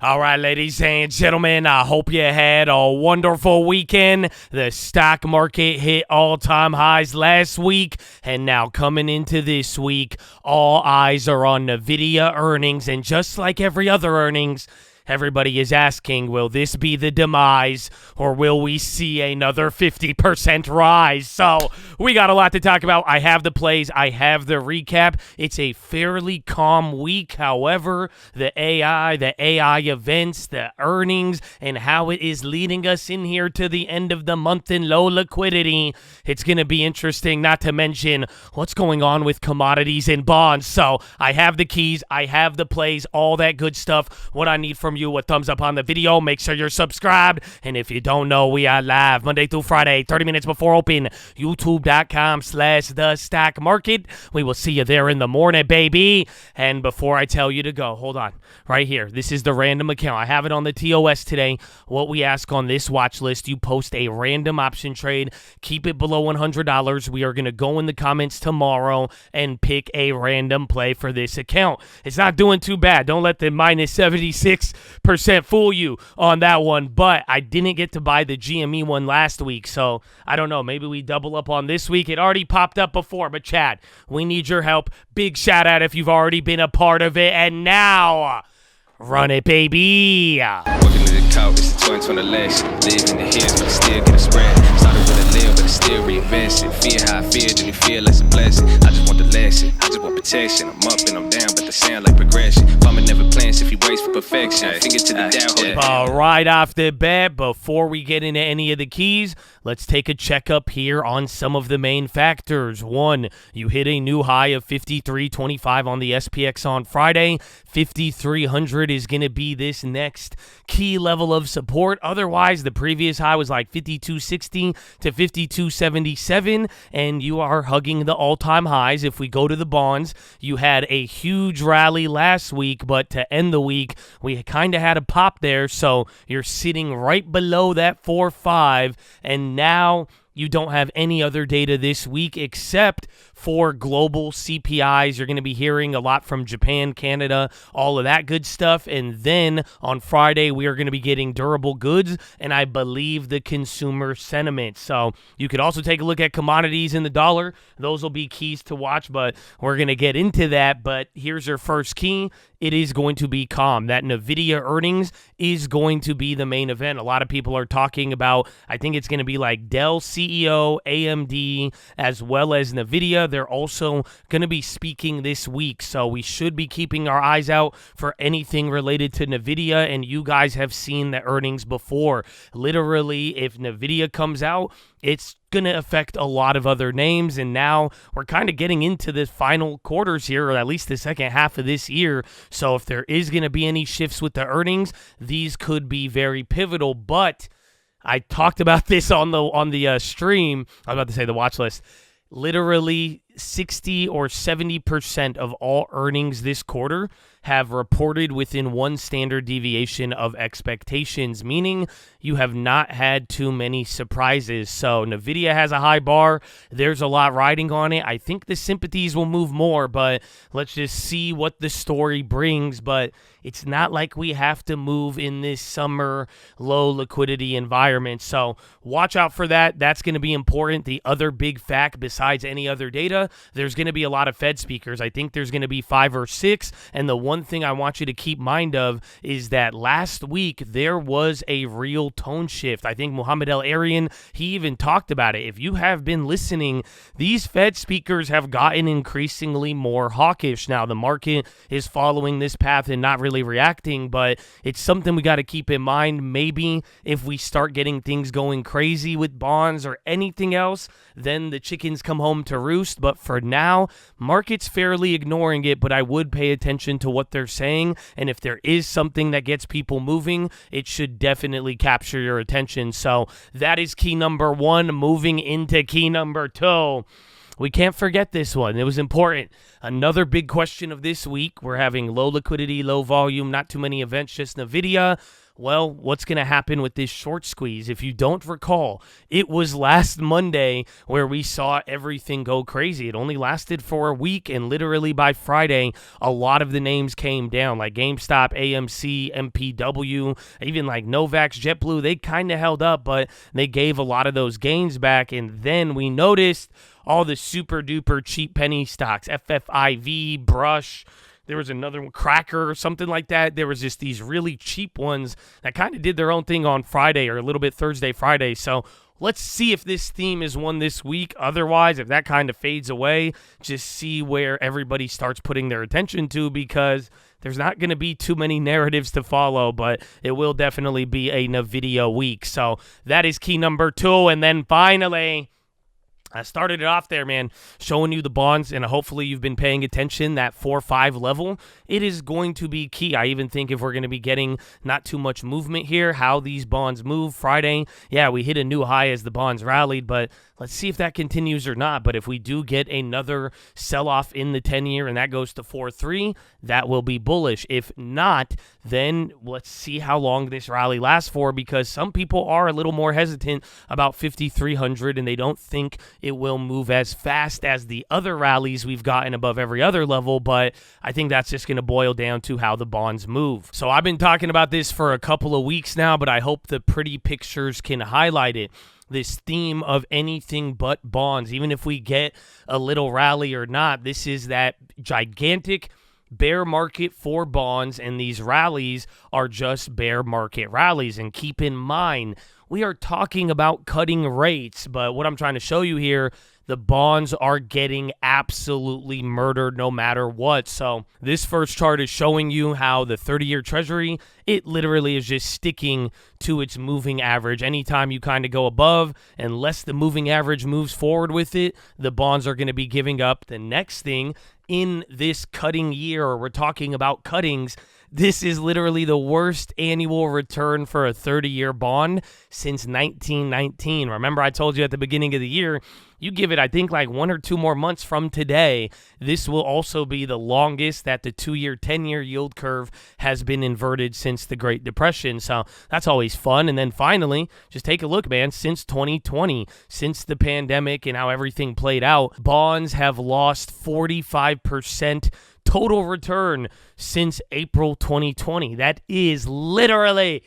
All right, ladies and gentlemen, I hope you had a wonderful weekend. The stock market hit all-time highs last week, and now coming into this week, all eyes are on Nvda earnings, and just like every other earnings, everybody is asking, will this be the demise, or will we see another 50% rise? So we got a lot to talk about. I have the plays. I have the recap. It's a fairly calm week. However, the AI events, the earnings, and how it is leading us in here to the end of the month in low liquidity, it's going to be interesting, not to mention what's going on with commodities and bonds. So I have the keys. I have the plays, all that good stuff. What I need from you, a thumbs up on the video. Make sure you're subscribed. And if you don't know, we are live Monday through Friday, 30 minutes before open, youtube.com/the stock market. We will see you there in the morning, baby. And before I tell you to go, hold on, right here. This is the random account. I have it on the TOS today. What we ask on this watch list, you post a random option trade, keep it below $100. We are going to go in the comments tomorrow and pick a random play for this account. It's not doing too bad. Don't let the minus 76% fool you on that one, but I didn't get to buy the GME one last week, so I don't know. Maybe we double up on this week. It already popped up before, but Chad, we need your help. Big shout out if you've already been a part of it, and now run it, baby. Working to the couch, it's the 2020 election. Live in the hills, but I still get a spread. Started with a live, but I still reinvest it. Feel how I feel, then you feel like a blessing. I just want the lesson, I just want protection. I'm up and I'm down, but they sound like progression. Farmer never plans if he waits for perfection. Finger to the down, hold it. Right off the bat, before we get into any of the keys, let's take a checkup here on some of the main factors. One, you hit a new high of 53.25 on the SPX on Friday. 5,300 is going to be this next key level of support. Otherwise, the previous high was like 52.60 to 52.77, and you are hugging the all-time highs. If we go to the bonds, you had a huge rally last week, but to end the week, we kind of had a pop there, so you're sitting right below that 4.5, and now you don't have any other data this week except for global CPIs. You're going to be hearing a lot from Japan, Canada, all of that good stuff. And then on Friday, we are going to be getting durable goods and I believe the consumer sentiment. So you could also take a look at commodities in the dollar. Those will be keys to watch, but we're going to get into that. But here's your first key. It is going to be calm. That Nvda earnings is going to be the main event. A lot of people are talking about, I think it's going to be like Dell CEO, AMD, as well as Nvda. They're also going to be speaking this week, so we should be keeping our eyes out for anything related to Nvda, and you guys have seen the earnings before. Literally, if Nvda comes out, it's going to affect a lot of other names, and now we're kind of getting into the final quarters here, or at least the second half of this year, so if there is going to be any shifts with the earnings, these could be very pivotal. But I talked about this on the stream. I was about to say the watch list. Literally 60 or 70% of all earnings this quarter have reported within one standard deviation of expectations, meaning you have not had too many surprises. So Nvda has a high bar. There's a lot riding on it. I think the sympathies will move more, but let's just see what the story brings. But it's not like we have to move in this summer low liquidity environment. So watch out for that. That's going to be important. The other big fact besides any other data, there's going to be a lot of Fed speakers. I think there's going to be 5 or 6. And the one thing I want you to keep mind of is that last week there was a real tone shift. I think Mohamed El-Arian, he even talked about it. If you have been listening, these Fed speakers have gotten increasingly more hawkish. Now, the market is following this path and not really reacting, but it's something we got to keep in mind. Maybe if we start getting things going crazy with bonds or anything else, then the chickens come home to roost. But for now, market's fairly ignoring it, but I would pay attention to what they're saying, and if there is something that gets people moving, it should definitely capture your attention. So that is key number 1. Moving into key number 2. We can't forget this one. It was important. Another big question of this week. We're having low liquidity, low volume, not too many events, just Nvda. Well, what's going to happen with this short squeeze? If you don't recall, it was last Monday where we saw everything go crazy. It only lasted for a week, and literally by Friday, a lot of the names came down, like GameStop, AMC, MPW, even like Novax, JetBlue. They kind of held up, but they gave a lot of those gains back, and then we noticed all the super duper cheap penny stocks, FFIV, Brush. There was another one, Cracker or something like that. There was just these really cheap ones that kind of did their own thing on Friday, or a little bit Thursday, Friday. So let's see if this theme is one this week. Otherwise, if that kind of fades away, just see where everybody starts putting their attention to, because there's not going to be too many narratives to follow, but it will definitely be a Nvda week. So that is key number 2. And then finally, I started it off there, man, showing you the bonds, and hopefully you've been paying attention. That 4-5 level, it is going to be key. I even think if we're going to be getting not too much movement here, how these bonds move. Friday, yeah, we hit a new high as the bonds rallied, but let's see if that continues or not. But if we do get another sell-off in the 10-year and that goes to 4-3, that will be bullish. If not, then let's see how long this rally lasts for, because some people are a little more hesitant about 5,300, and they don't think it will move as fast as the other rallies we've gotten above every other level. But I think that's just going to boil down to how the bonds move. So I've been talking about this for a couple of weeks now, but I hope the pretty pictures can highlight it. This theme of anything but bonds, even if we get a little rally or not, this is that gigantic bear market for bonds, and these rallies are just bear market rallies. And keep in mind, we are talking about cutting rates, but what I'm trying to show you here, the bonds are getting absolutely murdered no matter what. So this first chart is showing you how the 30-year treasury, it literally is just sticking to its moving average. Anytime you kind of go above, unless the moving average moves forward with it, the bonds are going to be giving up. The next thing in this cutting year, or we're talking about cuttings, this is literally the worst annual return for a 30-year bond since 1919. Remember, I told you at the beginning of the year, you give it, I think, like 1 or 2 more months from today, this will also be the longest that the 2-year, 10-year yield curve has been inverted since the Great Depression. So that's always fun. And then finally, just take a look, man, since 2020, since the pandemic and how everything played out, bonds have lost 45% total return since April 2020. That is literally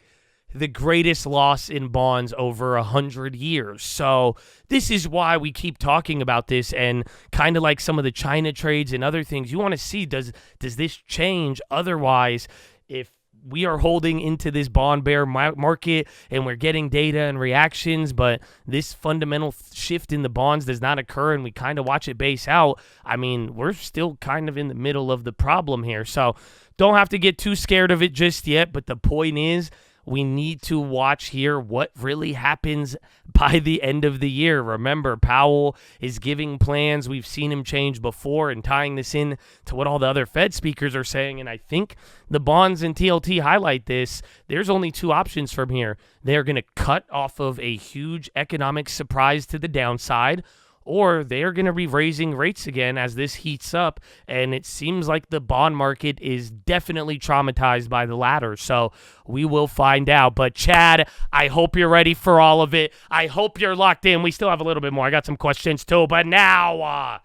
the greatest loss in bonds over 100 years. So this is why we keep talking about this, and kind of like some of the China trades and other things, you want to see, does this change? Otherwise, if we are holding into this bond bear market and we're getting data and reactions, but this fundamental shift in the bonds does not occur and we kind of watch it base out, I mean, we're still kind of in the middle of the problem here. So don't have to get too scared of it just yet, but the point is, we need to watch here what really happens by the end of the year. Remember, Powell is giving plans. We've seen him change before, and tying this in to what all the other Fed speakers are saying. And I think the bonds and TLT highlight this. There's only 2 options from here. They're going to cut off of a huge economic surprise to the downside, or they're going to be raising rates again as this heats up, and it seems like the bond market is definitely traumatized by the latter, so we will find out. But Chad, I hope you're ready for all of it. I hope you're locked in. We still have a little bit more. I got some questions too, but now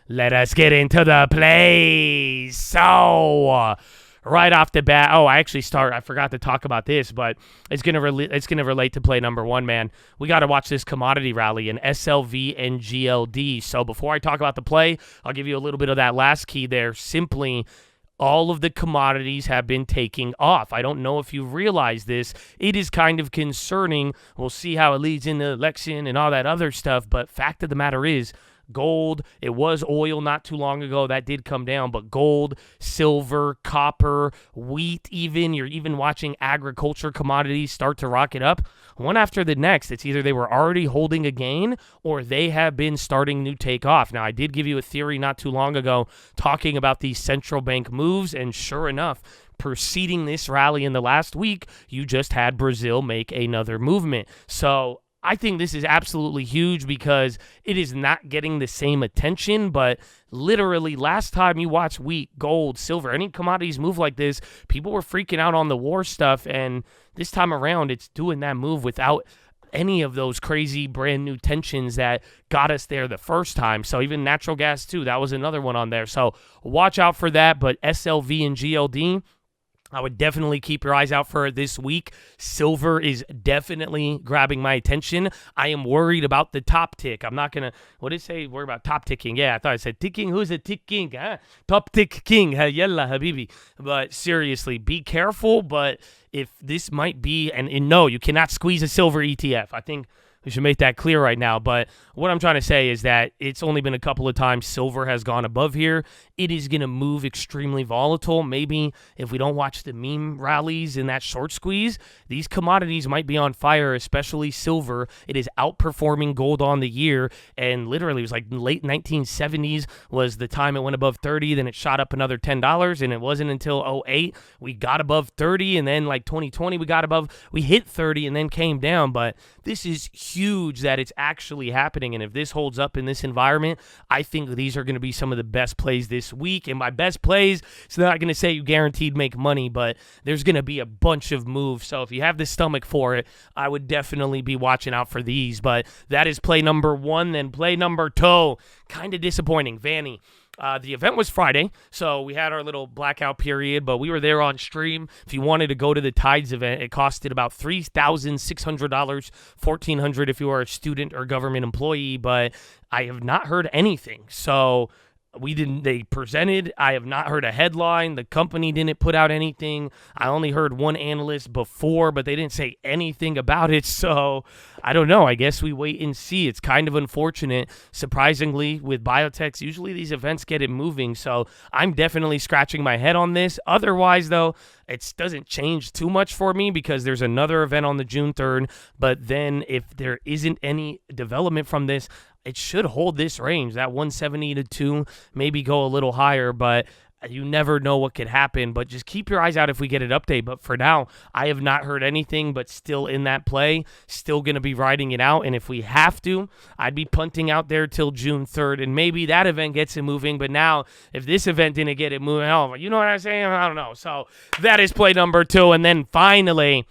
let us get into the plays. So right off the bat, I forgot to talk about this, but it's gonna relate to play number 1, man. We got to watch this commodity rally in SLV and GLD. So before I talk about the play, I'll give you a little bit of that last key there. Simply, all of the commodities have been taking off. I don't know if you realize this. It is kind of concerning. We'll see how it leads into the election and all that other stuff, but fact of the matter is, gold, it was oil not too long ago, that did come down, but gold, silver, copper, wheat, even, you're even watching agriculture commodities start to rocket up one after the next. It's either they were already holding a gain or they have been starting to take off. Now, I did give you a theory not too long ago talking about these central bank moves, and sure enough, preceding this rally in the last week, you just had Brazil make another movement. So I think this is absolutely huge because it is not getting the same attention, but literally last time you watch wheat, gold, silver, any commodities move like this, people were freaking out on the war stuff, and this time around it's doing that move without any of those crazy brand new tensions that got us there the first time. So even natural gas too, that was another one on there. So watch out for that, but SLV and GLD, I would definitely keep your eyes out for it this week. Silver is definitely grabbing my attention. I am worried about the top tick. I'm not going to, what did it say? Worry about top ticking. Yeah, I thought I said ticking. Who's a ticking? Huh? Top tick king. Yalla, habibi. But seriously, be careful. But if this might be, and no, you cannot squeeze a silver ETF. I think we should make that clear right now. But what I'm trying to say is that it's only been a couple of times silver has gone above here. It is going to move extremely volatile. Maybe if we don't watch the meme rallies in that short squeeze, these commodities might be on fire, especially silver. It is outperforming gold on the year. And literally, it was like late 1970s was the time it went above 30. Then it shot up another $10. And it wasn't until 08 we got above 30. And then like 2020, we hit 30 and then came down. But this is huge that it's actually happening, and if this holds up in this environment, I think these are going to be some of the best plays this week. And by best plays, it's not going to say you guaranteed make money, but there's going to be a bunch of moves. So if you have the stomach for it, I would definitely be watching out for these. But that is play number one. Then play number two, kind of disappointing, VANI. The event was Friday, so we had our little blackout period, but we were there on stream. If you wanted to go to the Tides event, it costed about $3,600, $1,400 if you are a student or government employee, but I have not heard anything. So they presented. I have not heard a headline. The company didn't put out anything. I only heard one analyst before, but they didn't say anything about it. So I don't know. I guess we wait and see. It's kind of unfortunate. Surprisingly, with biotechs, usually these events get it moving. So I'm definitely scratching my head on this. Otherwise, though, it doesn't change too much for me because there's another event on the June 3rd. But then if there isn't any development from this, it should hold this range, that 170 to 2, maybe go a little higher, but you never know what could happen. But just keep your eyes out if we get an update. But for now, I have not heard anything, but still in that play, still going to be riding it out. And if we have to, I'd be punting out there till June 3rd, and maybe that event gets it moving. But now, if this event didn't get it moving, you know what I'm saying? I don't know. So that is play number two. And then finally,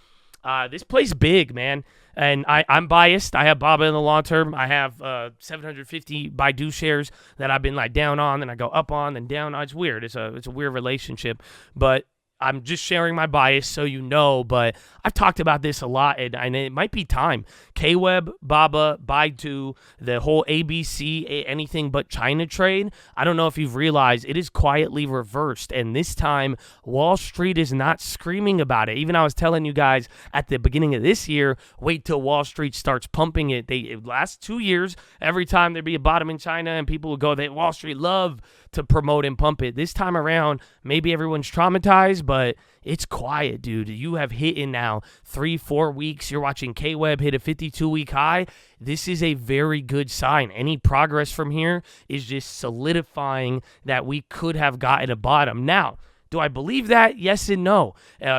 this play's big, man. And I'm biased. I have Baba in the long term. I have 750 Baidu shares that I've been like down on, then I go up on, then down on. It's weird. It's a weird relationship. But I'm just sharing my bias so you know, but I've talked about this a lot, and it might be time. K-Web, Baba, Baidu, the whole ABC, anything but China trade, I don't know if you've realized, it is quietly reversed, and this time, Wall Street is not screaming about it. Even I was telling you guys at the beginning of this year, wait till Wall Street starts pumping it. Last 2 years, every time there'd be a bottom in China, and people would go, Wall Street love to promote and pump it. This time around, maybe everyone's traumatized, but it's quiet, dude. You have hit in now 3-4 weeks. You're watching K-Web hit a 52-week high. This is a very good sign. Any progress from here is just solidifying that we could have gotten a bottom. Now, do I believe that? Yes and no.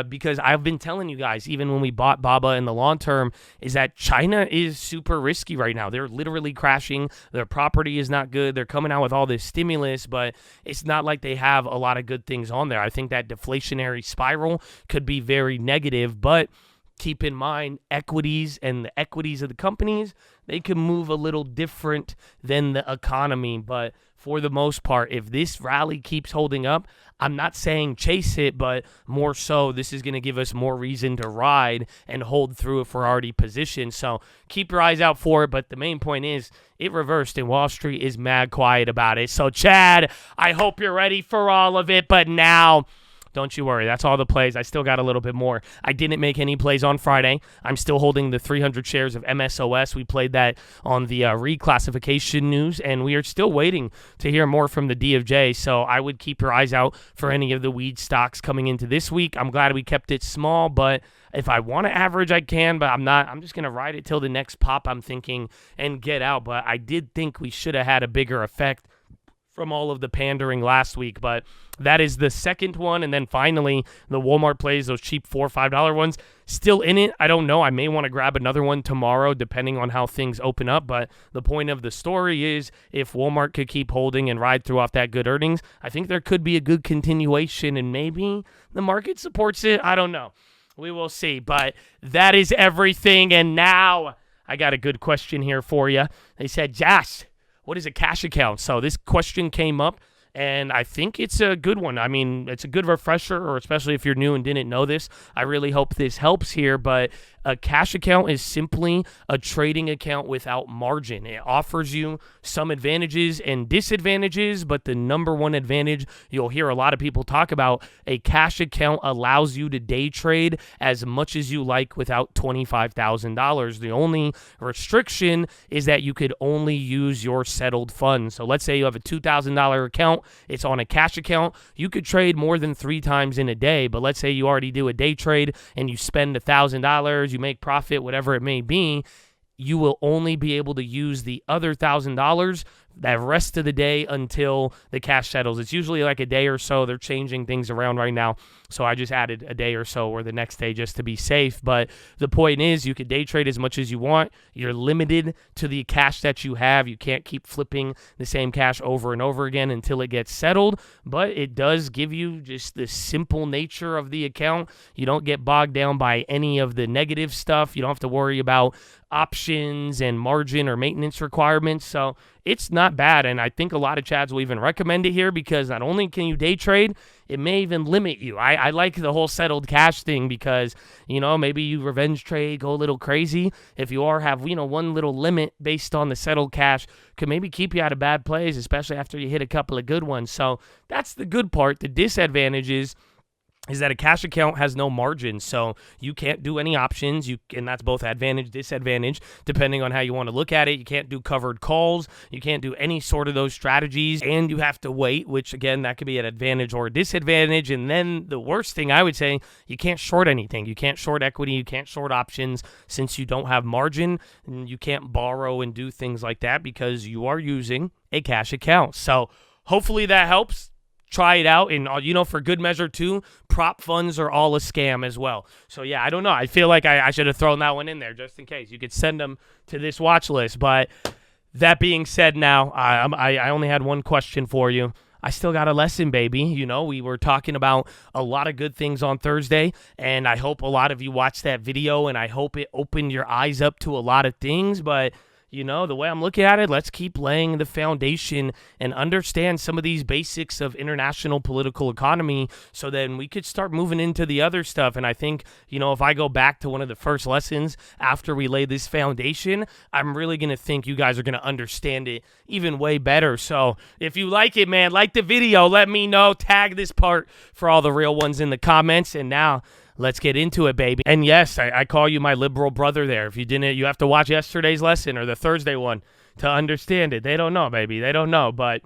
Because I've been telling you guys, even when we bought Baba in the long term, is that China is super risky right now. They're literally crashing. Their property is not good. They're coming out with all this stimulus, but it's not like they have a lot of good things on there. I think that deflationary spiral could be very negative, but keep in mind equities and the equities of the companies, they can move a little different than the economy. But for the most part, if this rally keeps holding up, I'm not saying chase it, but more so this is going to give us more reason to ride and hold through if we're already positioned. So keep your eyes out for it. But the main point is it reversed and Wall Street is mad quiet about it. So Chad, I hope you're ready for all of it. But now, don't you worry. That's all the plays. I still got a little bit more. I didn't make any plays on Friday. I'm still holding the 300 shares of MSOS. We played that on the reclassification news, and we are still waiting to hear more from the DFJ. So I would keep your eyes out for any of the weed stocks coming into this week. I'm glad we kept it small, but if I want to average, I can, but I'm not. I'm just going to ride it till the next pop, I'm thinking, and get out. But I did think we should have had a bigger effect from all of the pandering last week. But that is the second one. And then finally, the Walmart plays, those cheap $4 or $5 ones, still in it. I don't know. I may want to grab another one tomorrow, depending on how things open up. But the point of the story is, if Walmart could keep holding and ride through off that good earnings, I think there could be a good continuation, and maybe the market supports it. I don't know. We will see. But that is everything. And now I got a good question here for you. They said, Josh, what is a cash account? So this question came up, and I think it's a good one. I mean, it's a good refresher, or especially if you're new and didn't know this. I really hope this helps here, but a cash account is simply a trading account without margin. It offers you some advantages and disadvantages, but the number one advantage you'll hear a lot of people talk about, a cash account allows you to day trade as much as you like without $25,000. The only restriction is that you could only use your settled funds. So let's say you have a $2,000 account, it's on a cash account. You could trade more than 3 times in a day, but let's say you already do a day trade and you spend $1,000, you make profit, whatever it may be, you will only be able to use the other $1,000 that rest of the day until the cash settles. It's usually like a day or so. They're changing things around right now, so I just added a day or so or the next day just to be safe. But the point is, you could day trade as much as you want. You're limited to the cash that you have. You can't keep flipping the same cash over and over again until it gets settled, but it does give you just the simple nature of the account. You don't get bogged down by any of the negative stuff. You don't have to worry about options and margin or maintenance requirements. So it's not bad, and I think a lot of chads will even recommend it here, because not only can you day trade, it may even limit you. I like the whole settled cash thing, because, maybe you revenge trade, go a little crazy. If you have, one little limit based on the settled cash, could maybe keep you out of bad plays, especially after you hit a couple of good ones. So that's the good part. The disadvantage is that a cash account has no margin, so you can't do any options, and that's both advantage, disadvantage, depending on how you want to look at it. You can't do covered calls, you can't do any sort of those strategies, and you have to wait, which, again, that could be an advantage or a disadvantage. And then the worst thing, I would say, you can't short anything. You can't short equity, you can't short options, since you don't have margin, and you can't borrow and do things like that because you are using a cash account. So hopefully that helps. Try it out, and for good measure too, prop funds are all a scam as well. So yeah, I don't know. I feel like I should have thrown that one in there just in case. You could send them to this watch list. But that being said, now I only had one question for you. I still got a lesson, baby. We were talking about a lot of good things on Thursday, and I hope a lot of you watched that video, and I hope it opened your eyes up to a lot of things. But the way I'm looking at it, let's keep laying the foundation and understand some of these basics of international political economy, so then we could start moving into the other stuff. And I think, if I go back to one of the first lessons after we lay this foundation, I'm really going to think you guys are going to understand it even way better. So if you like it, man, like the video, let me know, tag this part for all the real ones in the comments. And now let's get into it, baby. And yes, I call you my liberal brother there. If you didn't, you have to watch yesterday's lesson or the Thursday one to understand it. They don't know, baby. They don't know. But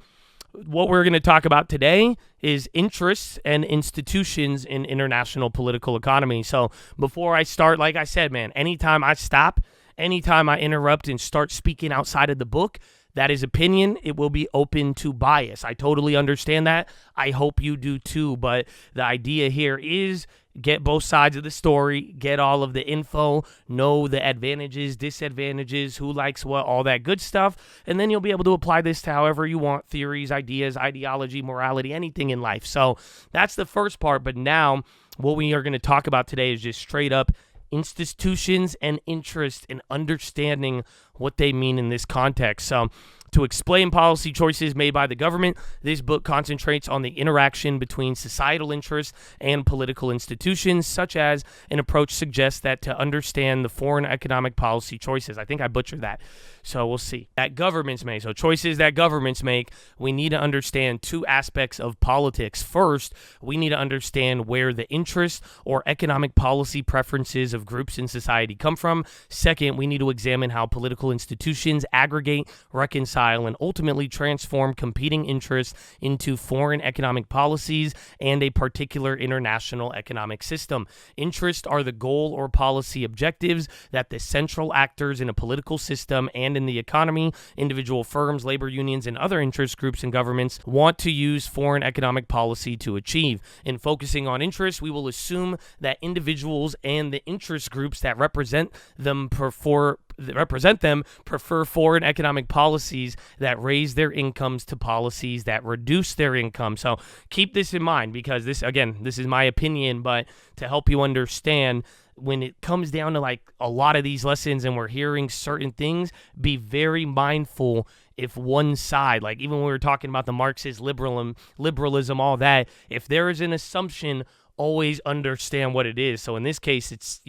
what we're going to talk about today is interests and institutions in international political economy. So before I start, like I said, man, anytime I stop, anytime I interrupt and start speaking outside of the book, that is opinion. It will be open to bias. I totally understand that. I hope you do too. But the idea here is get both sides of the story, get all of the info, know the advantages, disadvantages, who likes what, all that good stuff, and then you'll be able to apply this to however you want, theories, ideas, ideology, morality, anything in life. So that's the first part, but now what we are going to talk about today is just straight up institutions and interest in understanding what they mean in this context. So to explain policy choices made by the government, this book concentrates on the interaction between societal interests and political institutions, such as an approach suggests that to understand the foreign economic policy choices, I think I butchered that, so we'll see, that governments make. So choices that governments make, we need to understand two aspects of politics. First, we need to understand where the interests or economic policy preferences of groups in society come from. Second, we need to examine how political institutions aggregate, reconcile, reconcile and ultimately transform competing interests into foreign economic policies and a particular international economic system. Interests are the goal or policy objectives that the central actors in a political system and in the economy, individual firms, labor unions, and other interest groups and governments want to use foreign economic policy to achieve. In focusing on interests, we will assume that individuals and the interest groups that represent them prefer foreign economic policies that raise their incomes to policies that reduce their income. So keep this in mind, because this is my opinion, but to help you understand, when it comes down to like a lot of these lessons and we're hearing certain things, be very mindful if one side, like even when we were talking about the Marxist liberalism, all that, if there is an assumption, always understand what it is. So in this case, it's,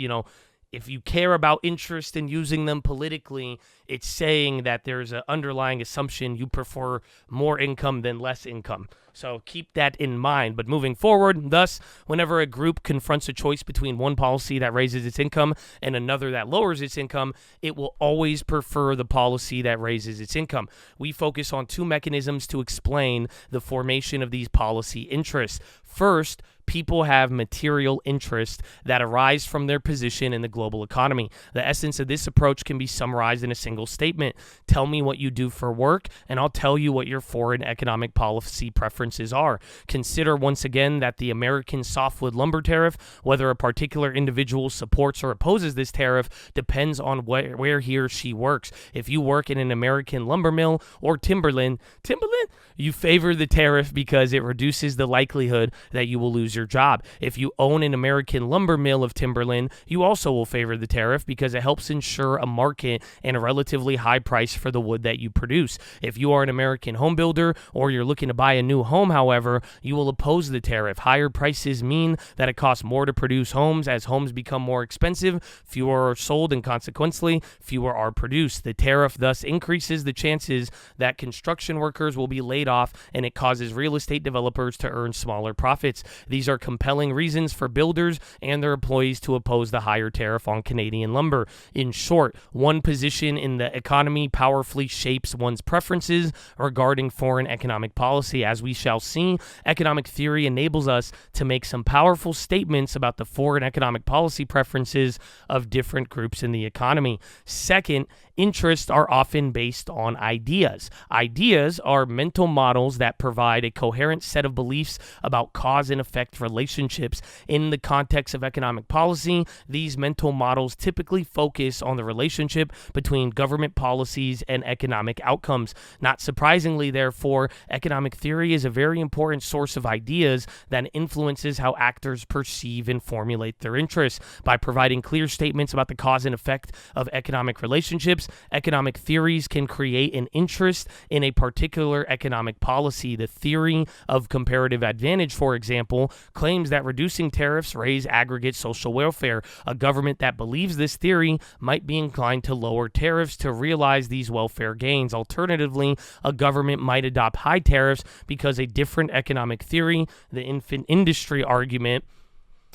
if you care about interest in using them politically, it's saying that there's an underlying assumption you prefer more income than less income. So keep that in mind. But moving forward, thus, whenever a group confronts a choice between one policy that raises its income and another that lowers its income, it will always prefer the policy that raises its income. We focus on two mechanisms to explain the formation of these policy interests. First, people have material interests that arise from their position in the global economy. The essence of this approach can be summarized in a single statement. Tell me what you do for work, and I'll tell you what your foreign economic policy preferences are. Consider once again that the American softwood lumber tariff, whether a particular individual supports or opposes this tariff, depends on where he or she works. If you work in an American lumber mill or timberland, you favor the tariff because it reduces the likelihood that you will lose your job. If you own an American lumber mill of timberland, you also will favor the tariff because it helps ensure a market and a relatively high price for the wood that you produce. If you are an American home builder or you're looking to buy a new home, however, you will oppose the tariff. Higher prices mean that it costs more to produce homes. As homes become more expensive, fewer are sold, and consequently, fewer are produced. The tariff thus increases the chances that construction workers will be laid off, and it causes real estate developers to earn smaller profits. These are compelling reasons for builders and their employees to oppose the higher tariff on Canadian lumber. In short, one position in the economy powerfully shapes one's preferences regarding foreign economic policy. As we shall see, economic theory enables us to make some powerful statements about the foreign economic policy preferences of different groups in the economy. Second, interests are often based on ideas. Ideas are mental models that provide a coherent set of beliefs about cause and effect relationships. In the context of economic policy, these mental models typically focus on the relationship between government policies and economic outcomes. Not surprisingly, therefore, economic theory is a very important source of ideas that influences how actors perceive and formulate their interests. By providing clear statements about the cause and effect of economic relationships, economic theories can create an interest in a particular economic policy. The theory of comparative advantage, for example, claims that reducing tariffs raise aggregate social welfare. A government that believes this theory might be inclined to lower tariffs to realize these welfare gains. Alternatively, a government might adopt high tariffs because a different economic theory, the infant industry argument,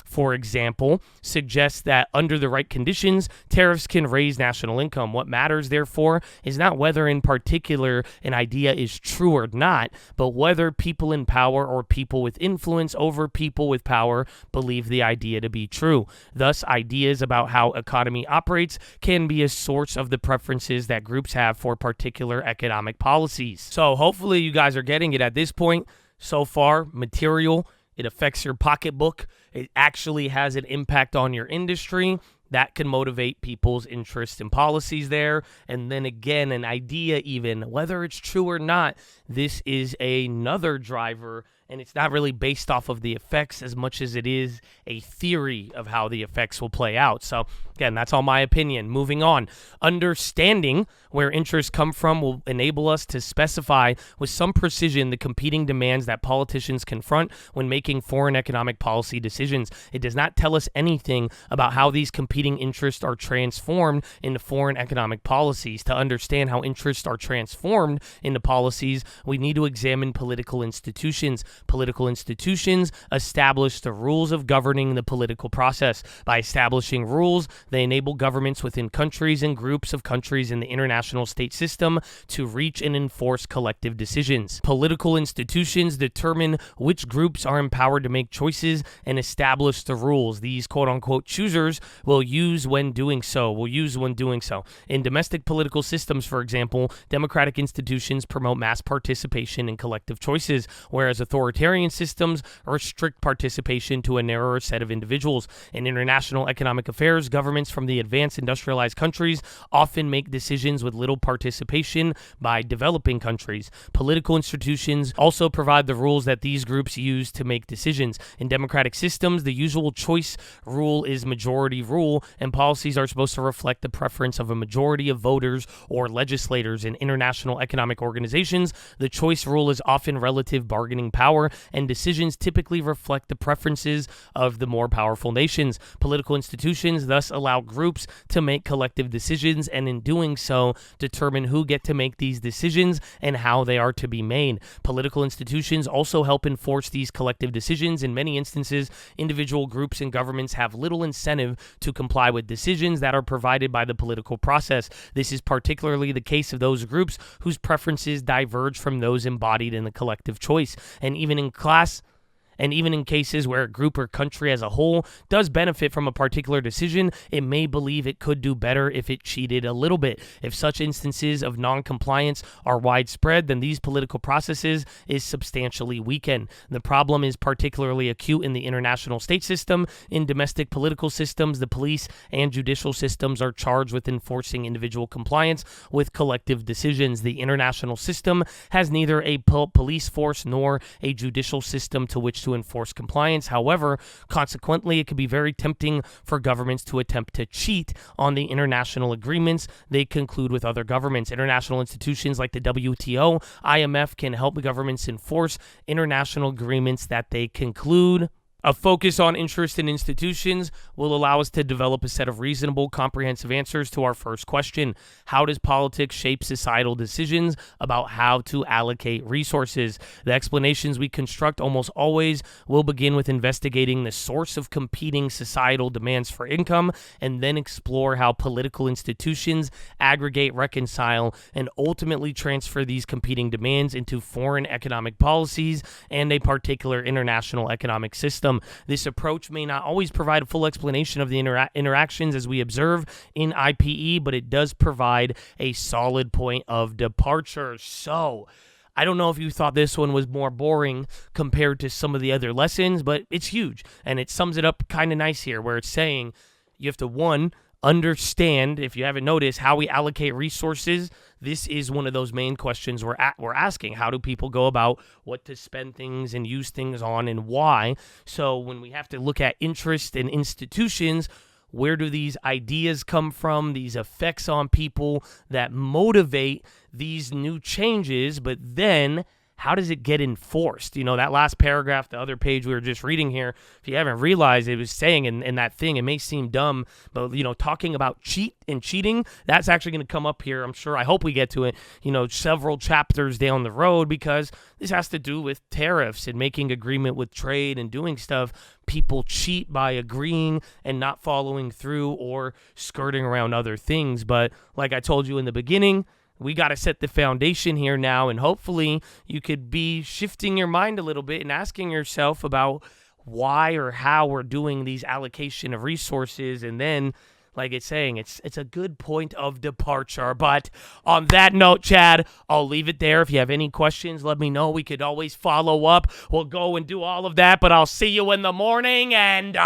for example, suggests that under the right conditions, tariffs can raise national income. What matters, therefore, is not whether in particular an idea is true or not, but whether people in power or people with influence over people with power believe the idea to be true. Thus, ideas about how economy operates can be a source of the preferences that groups have for particular economic policies. So hopefully you guys are getting it at this point. So far, material, it affects your pocketbook. It actually has an impact on your industry. That can motivate people's interest in policies there. And then again, an idea, even whether it's true or not, this is another driver, and it's not really based off of the effects as much as it is a theory of how the effects will play out. So again, that's all my opinion. Moving on, understanding where interests come from will enable us to specify with some precision the competing demands that politicians confront when making foreign economic policy decisions. It does not tell us anything about how these competing interests are transformed into foreign economic policies. To understand how interests are transformed into policies, we need to examine political institutions. Political institutions establish the rules of governing the political process. By establishing rules, they enable governments within countries and groups of countries in the international state system to reach and enforce collective decisions. Political institutions determine which groups are empowered to make choices and establish the rules these quote-unquote choosers will use when doing so. In domestic political systems, for example, democratic institutions promote mass participation in collective choices, whereas authoritarian systems restrict participation to a narrower set of individuals. In international economic affairs, governments from the advanced industrialized countries often make decisions with little participation by developing countries. Political institutions also provide the rules that these groups use to make decisions. In democratic systems, the usual choice rule is majority rule, and policies are supposed to reflect the preference of a majority of voters or legislators. In international economic organizations, the choice rule is often relative bargaining power, and decisions typically reflect the preferences of the more powerful nations. Political institutions thus allow groups to make collective decisions, and in doing so, determine who get to make these decisions and how they are to be made. Political institutions also help enforce these collective decisions. In many instances, individual groups and governments have little incentive to comply with decisions that are provided by the political process. This is particularly the case of those groups whose preferences diverge from those embodied in the collective choice. And even in cases where a group or country as a whole does benefit from a particular decision, it may believe it could do better if it cheated a little bit. If such instances of non-compliance are widespread, then these political processes is substantially weakened. The problem is particularly acute in the international state system. In domestic political systems, the police and judicial systems are charged with enforcing individual compliance with collective decisions. The international system has neither a police force nor a judicial system to which to enforce compliance. However, consequently, it can be very tempting for governments to attempt to cheat on the international agreements they conclude with other governments. International institutions like the WTO, IMF can help governments enforce international agreements that they conclude. A focus on interest in institutions will allow us to develop a set of reasonable, comprehensive answers to our first question. How does politics shape societal decisions about how to allocate resources? The explanations we construct almost always will begin with investigating the source of competing societal demands for income, and then explore how political institutions aggregate, reconcile, and ultimately transfer these competing demands into foreign economic policies and a particular international economic system. This approach may not always provide a full explanation of the interactions as we observe in IPE, but it does provide a solid point of departure. So, I don't know if you thought this one was more boring compared to some of the other lessons, but it's huge, and it sums it up kind of nice here, where it's saying you have to, one, understand, if you haven't noticed, how we allocate resources. This is one of those main questions we're asking. How do people go about what to spend things and use things on, and why? So when we have to look at interest in institutions, where do these ideas come from, these effects on people that motivate these new changes, but then how does it get enforced? You know, that last paragraph, the other page we were just reading here, if you haven't realized, it was saying in that thing, it may seem dumb, but, you know, talking about cheating, that's actually going to come up here, I'm sure. I hope we get to it, you know, several chapters down the road, because this has to do with tariffs and making agreement with trade and doing stuff. People cheat by agreeing and not following through or skirting around other things. But like I told you in the beginning, we got to set the foundation here now, and hopefully you could be shifting your mind a little bit and asking yourself about why or how we're doing these allocation of resources. And then, like it's saying, it's a good point of departure. But on that note, Chad, I'll leave it there. If you have any questions, let me know. We could always follow up. We'll go and do all of that, but I'll see you in the morning. And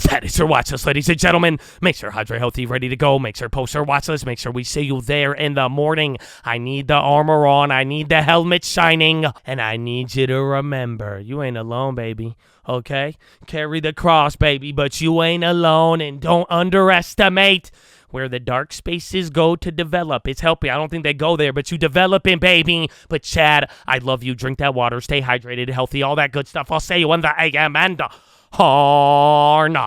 that is your watch list, ladies and gentlemen. Make sure hydrate healthy, ready to go. Make sure post our watch list. Make sure we see you there in the morning. I need the armor on. I need the helmet shining. And I need you to remember, you ain't alone, baby. Okay? Carry the cross, baby, but you ain't alone. And don't underestimate where the dark spaces go to develop. It's healthy. I don't think they go there, but you develop it, baby. But Chad, I love you. Drink that water. Stay hydrated, healthy, all that good stuff. I'll see you in the AM and Horn.